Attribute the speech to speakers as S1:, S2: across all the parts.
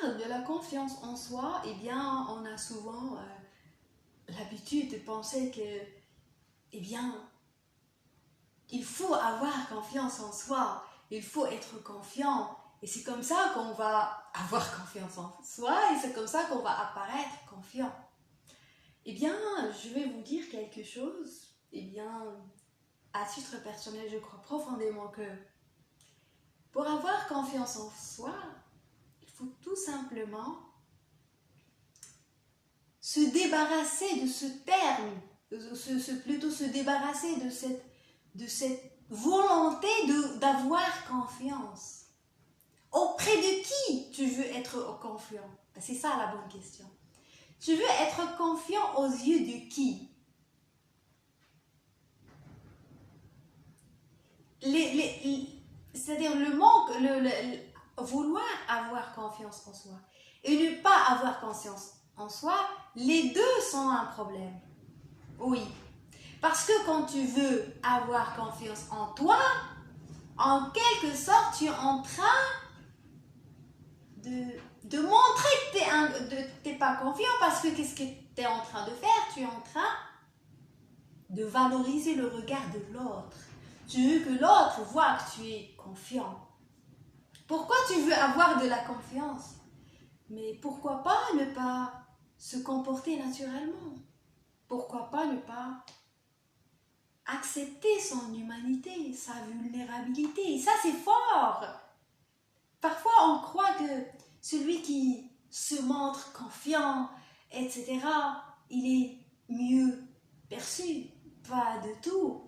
S1: parle de la confiance en soi, eh bien, on a souvent l'habitude de penser que, eh bien, il faut avoir confiance en soi, il faut être confiant, et c'est comme ça qu'on va avoir confiance en soi, et c'est comme ça qu'on va apparaître confiant. Eh bien, je vais vous dire quelque chose, eh bien, à titre personnel, je crois profondément que pour avoir confiance en soi, il faut tout simplement se débarrasser de ce terme, plutôt se débarrasser de cette volonté d'avoir confiance. Auprès de qui tu veux être confiant? C'est ça la bonne question. Tu veux être confiant aux yeux de qui? C'est-à-dire le manque, vouloir avoir confiance en soi et ne pas avoir confiance en soi, les deux sont un problème. Oui. Parce que quand tu veux avoir confiance en toi, en quelque sorte, tu es en train de montrer que tu n'es pas confiant parce que qu'est-ce que tu es en train de faire? Tu es en train de valoriser le regard de l'autre. Tu veux que l'autre voit que tu es confiant. Pourquoi tu veux avoir de la confiance? Mais pourquoi pas ne pas se comporter naturellement? Pourquoi pas ne pas accepter son humanité, sa vulnérabilité? Et ça, c'est fort. Parfois, on croit que celui qui se montre confiant, etc., il est mieux perçu. Pas du tout.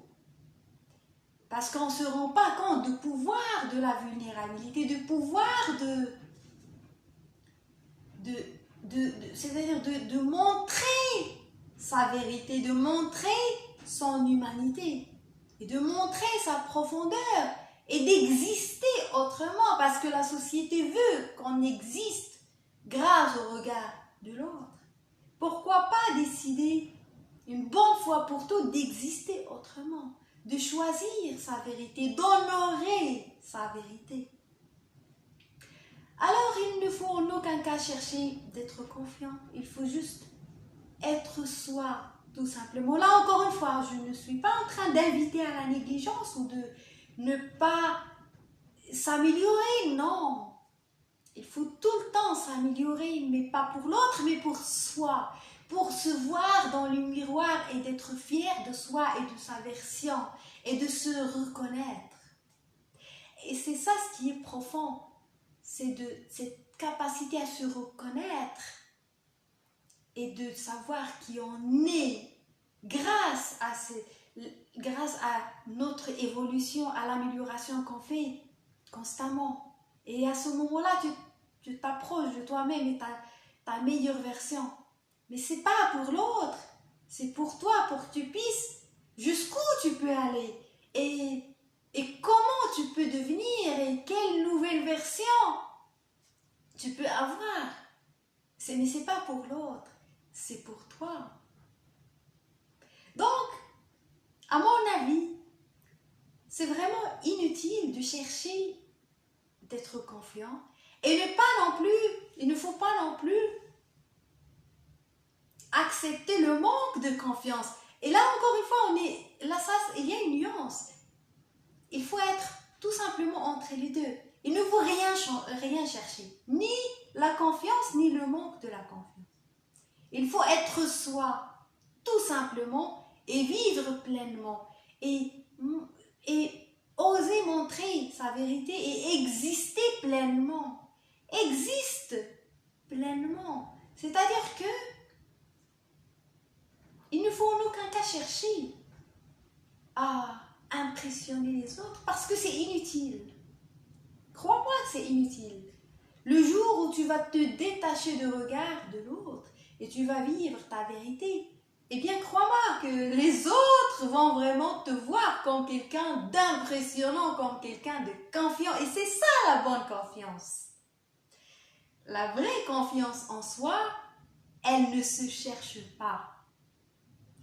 S1: Parce qu'on ne se rend pas compte du pouvoir de la vulnérabilité, du pouvoir c'est-à-dire de montrer sa vérité, de montrer son humanité, et de montrer sa profondeur, et d'exister autrement, parce que la société veut qu'on existe grâce au regard de l'autre. Pourquoi pas décider une bonne fois pour toutes d'exister autrement, de choisir sa vérité, d'honorer sa vérité? Alors il ne faut en aucun cas chercher d'être confiant, il faut juste être soi, tout simplement. Là encore une fois, je ne suis pas en train d'inviter à la négligence ou de ne pas s'améliorer, non. Il faut tout le temps s'améliorer, mais pas pour l'autre, mais pour soi, pour se voir dans le miroir et d'être fier de soi et de sa version et de se reconnaître. Et c'est ça ce qui est profond, c'est de cette capacité à se reconnaître et de savoir qui on est grâce à notre évolution, à l'amélioration qu'on fait constamment. Et à ce moment-là, tu t'approches de toi-même et ta meilleure version. Mais c'est pas pour l'autre, c'est pour toi, pour que tu puisses jusqu'où tu peux aller et comment tu peux devenir et quelle nouvelle version tu peux avoir. Mais c'est pas pour l'autre, c'est pour toi. Donc, à mon avis, c'est vraiment inutile de chercher d'être confiant et il ne faut pas non plus accepter le manque de confiance. Et là, encore une fois, il y a une nuance. Il faut être tout simplement entre les deux. Il ne faut rien chercher, ni la confiance, ni le manque de la confiance. Il faut être soi, tout simplement, et vivre pleinement, et oser montrer sa vérité et exister pleinement. Existe pleinement. C'est-à-dire que il ne faut en aucun cas chercher à impressionner les autres parce que c'est inutile. Crois-moi que c'est inutile. Le jour où tu vas te détacher du regard de l'autre et tu vas vivre ta vérité, eh bien crois-moi que les autres vont vraiment te voir comme quelqu'un d'impressionnant, comme quelqu'un de confiant. Et c'est ça la bonne confiance. La vraie confiance en soi, elle ne se cherche pas.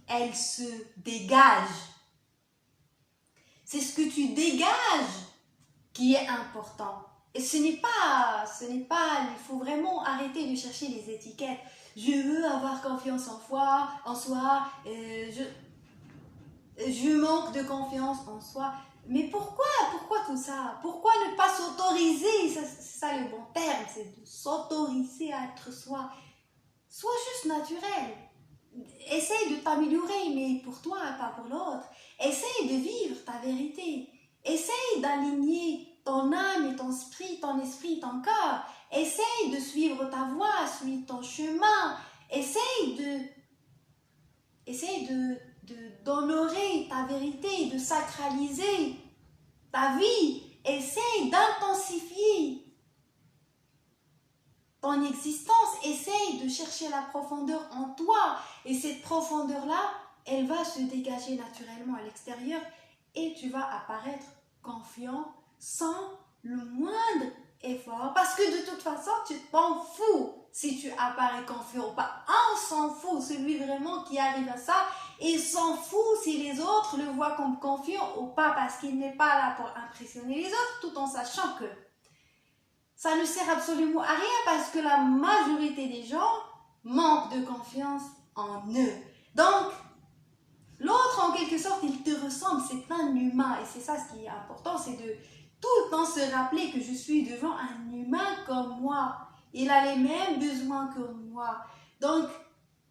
S1: Elle se dégage. C'est ce que tu dégages qui est important. Et il faut vraiment arrêter de chercher les étiquettes. Je veux avoir confiance en soi, je manque de confiance en soi. Mais pourquoi tout ça? Pourquoi ne pas s'autoriser? C'est ça le bon terme, c'est de s'autoriser à être soi. Sois juste naturel. Essaye de t'améliorer, mais pour toi, pas pour l'autre. Essaye de vivre ta vérité. Essaye d'aligner ton âme et ton esprit, ton corps. Essaye de suivre ta voie, suivre ton chemin. Essaye d'honorer ta vérité, de sacraliser ta vie. Essaye d'intensifier ton existence. Essaye de chercher la profondeur en toi. Et cette profondeur-là, elle va se dégager naturellement à l'extérieur et tu vas apparaître confiant sans le moindre effort. Parce que de toute façon, tu t'en fous si tu apparais confiant ou pas. On s'en fout. Celui vraiment qui arrive à ça, il s'en fout si les autres le voient comme confiant ou pas, parce qu'il n'est pas là pour impressionner les autres, tout en sachant que ça ne sert absolument à rien, parce que la majorité des gens manquent de confiance en eux. Donc, l'autre, en quelque sorte, il te ressemble, c'est un humain. Et c'est ça ce qui est important, c'est de tout le temps se rappeler que je suis devant un humain comme moi. Il a les mêmes besoins que moi. Donc,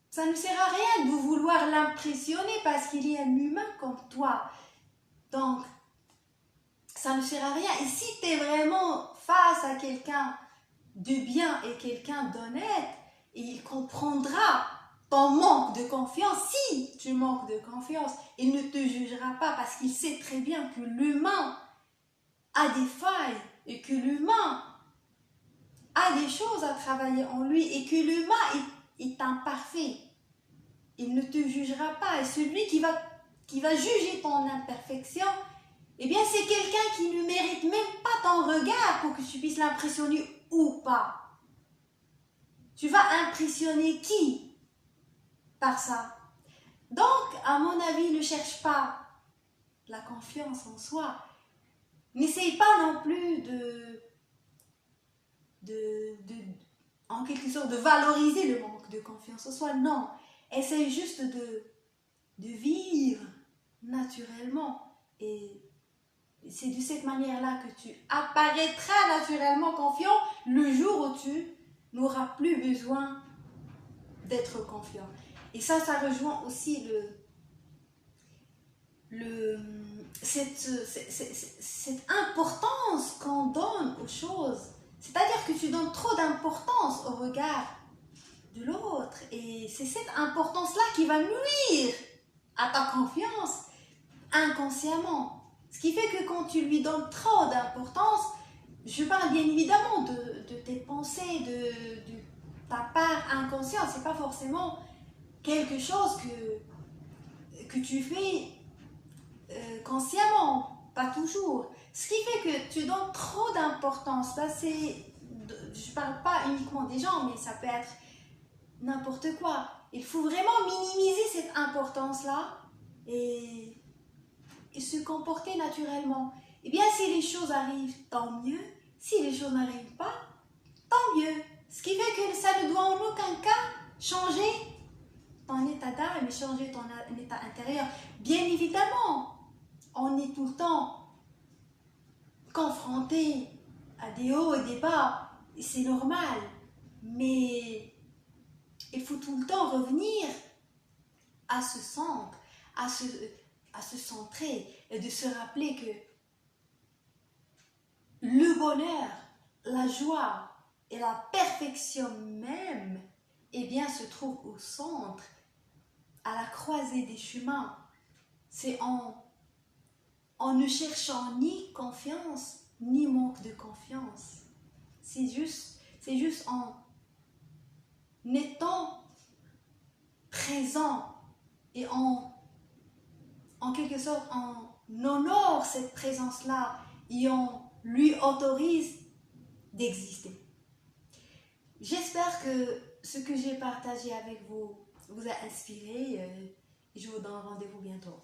S1: ça ne sert à rien de vouloir l'impressionner parce qu'il est un humain comme toi. Donc, ça ne sert à rien. Et si tu es vraiment face à quelqu'un de bien et quelqu'un d'honnête, il comprendra ton manque de confiance. Si tu manques de confiance, il ne te jugera pas parce qu'il sait très bien que l'humain a des failles et que l'humain a des choses à travailler en lui et que l'humain est imparfait. Il ne te jugera pas. Et celui qui va juger ton imperfection, eh bien c'est quelqu'un qui ne mérite même pas ton regard pour que tu puisses l'impressionner ou pas. Tu vas impressionner qui par ça? Donc, à mon avis, ne cherche pas la confiance en soi. N'essaye pas non plus en quelque sorte, de valoriser le manque de confiance en soi. Non, essaye juste de vivre naturellement. Et c'est de cette manière-là que tu apparaîtras naturellement confiant le jour où tu n'auras plus besoin d'être confiant. Et ça rejoint aussi cette importance qu'on donne aux choses. C'est-à-dire que tu donnes trop d'importance au regard de l'autre. Et c'est cette importance-là qui va nuire à ta confiance inconsciemment. Ce qui fait que quand tu lui donnes trop d'importance, je parle bien évidemment de tes pensées, de ta part inconsciente. C'est pas forcément quelque chose que tu fais consciemment, pas toujours. Ce qui fait que tu donnes trop d'importance. Là, je parle pas uniquement des gens, mais ça peut être n'importe quoi. Il faut vraiment minimiser cette importance-là et se comporter naturellement. Eh bien, si les choses arrivent, tant mieux. Si les choses n'arrivent pas, tant mieux. Ce qui fait que ça ne doit en aucun cas changer ton état d'âme et changer ton état intérieur. Bien évidemment, on est tout le temps confronté à des hauts et des bas, et c'est normal. Mais il faut tout le temps revenir à ce centre, à se centrer et de se rappeler que le bonheur, la joie et la perfection même, eh bien, se trouvent au centre, à la croisée des chemins. C'est en ne cherchant ni confiance, ni manque de confiance. C'est juste en étant présent et en quelque sorte, on honore cette présence-là et on lui autorise d'exister. J'espère que ce que j'ai partagé avec vous vous a inspiré et je vous donne rendez-vous bientôt.